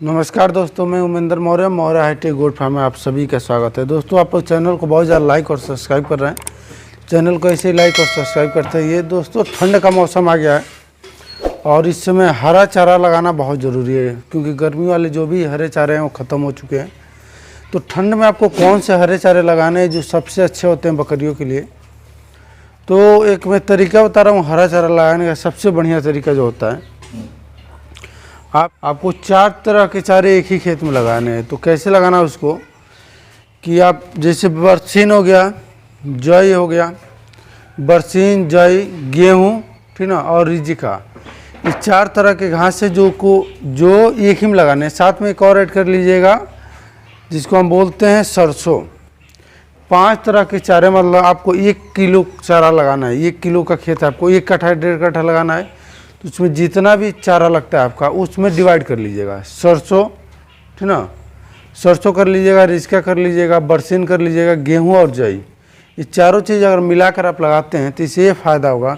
नमस्कार दोस्तों, मैं Umendra Maurya high tech goat farm में आप सभी का स्वागत है। दोस्तों, आप लोग चैनल को बहुत ज़्यादा लाइक और सब्सक्राइब कर रहे हैं। चैनल को ऐसे ही लाइक और सब्सक्राइब करते हैं। ये दोस्तों ठंड का मौसम आ गया है और इस समय हरा चारा लगाना बहुत ज़रूरी है, क्योंकि गर्मी वाले जो भी हरे चारे हैं वो ख़त्म हो चुके हैं। तो ठंड में आपको कौन से हरे चारे लगाने हैं जो सबसे अच्छे होते हैं बकरियों के लिए, तो एक मैं तरीका बता रहा हूँ हरा चारा लगाने का। सबसे बढ़िया तरीका जो होता है, आपको 4 तरह के चारे एक ही खेत में लगाने हैं। तो कैसे लगाना है उसको, कि आप जैसे बरसीन हो गया, जई हो गया, बरसीन, जई, गेहूँ, ठीक ना, और रिजिका, ये 4 तरह के घास है जो एक ही में लगाने हैं। साथ में एक और ऐड कर लीजिएगा जिसको हम बोलते हैं सरसों। 5 तरह के चारे, मतलब आपको 1 किलो चारा लगाना है। 1 किलो का खेत है, आपको 1 कट्ठा 1.5 कट्ठा लगाना है। तो उसमें जितना भी चारा लगता है आपका, उसमें डिवाइड कर लीजिएगा। सरसों, ठीक ना, सरसों कर लीजिएगा, रिजका कर लीजिएगा, बरसीन कर लीजिएगा, गेहूं और जई। ये चारों चीज़ अगर मिलाकर आप लगाते हैं तो इससे ये फ़ायदा होगा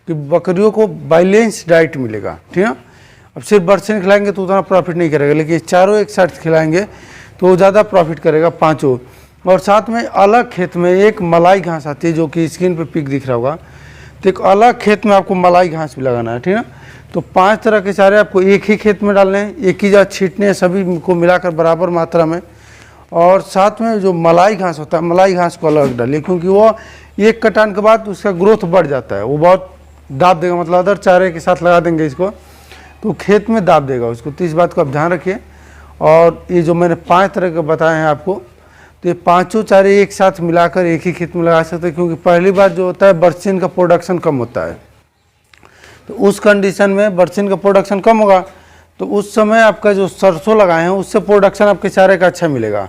कि बकरियों को बैलेंस डाइट मिलेगा, ठीक है। अब सिर्फ बरसीन खिलाएंगे तो उतना प्रॉफिट नहीं करेगा, लेकिन ये चारों एक साथ खिलाएंगे तो वो ज़्यादा प्रॉफिट करेगा, पाँचों। और साथ में अलग खेत में एक मलाई घास आती है जो कि स्क्रीन पर पिक दिख रहा होगा, तो एक अलग खेत में आपको मलाई घास भी लगाना है, ठीक है। तो 5 तरह के चारे आपको एक ही खेत में डालने हैं, एक ही जगह छींटने हैं, सभी को मिलाकर बराबर मात्रा में। और साथ में जो मलाई घास होता है, मलाई घास को अलग डालिए, क्योंकि वो 1 कटान के बाद उसका ग्रोथ बढ़ जाता है, वो बहुत दाब देगा। मतलब अदर चारे के साथ लगा देंगे इसको तो खेत में दाब देगा उसको। तो इस बात को आप ध्यान रखिए। और ये जो मैंने 5 तरह के बताए हैं आपको, तो ये पाँचों चारे एक साथ मिलाकर एक ही खेत में लगा सकते हैं, क्योंकि पहली बार जो होता है बरसीन का प्रोडक्शन कम होता है। तो उस कंडीशन में बरसीन का प्रोडक्शन कम होगा, तो उस समय आपका जो सरसों लगाए हैं उससे प्रोडक्शन आपके चारे का अच्छा मिलेगा।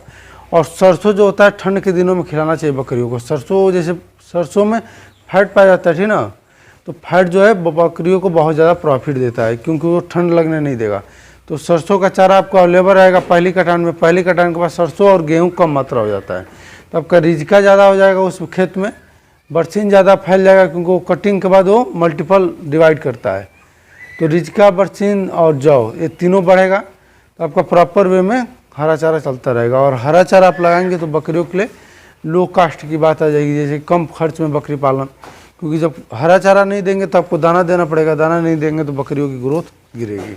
और सरसों जो होता है ठंड के दिनों में खिलाना चाहिए बकरियों को। सरसों, जैसे सरसों में फैट पाया जाता है, ठीक ना, तो फैट जो है बकरियों को बहुत ज़्यादा प्रॉफिट देता है, क्योंकि वो ठंड लगने नहीं देगा। तो सरसों का चारा आपको अवेलेबल रहेगा पहली कटान में। पहली कटान के बाद सरसों और गेहूं कम मात्रा हो जाता है, तो आपका रिजका ज़्यादा हो जाएगा उस खेत में। बरसीन ज़्यादा फैल जाएगा, क्योंकि वो कटिंग के बाद वो मल्टीपल डिवाइड करता है। तो रिजका, बरसीन और जौ, ये तीनों बढ़ेगा, तो आपका प्रॉपर वे में हरा चारा चलता रहेगा। और हरा चारा आप लगाएंगे तो बकरियों के लिए लो कास्ट की बात आ जाएगी, जैसे कम खर्च में बकरी पालन। क्योंकि जब हरा चारा नहीं देंगे तो आपको दाना देना पड़ेगा, दाना नहीं देंगे तो बकरियों की ग्रोथ गिरेगी।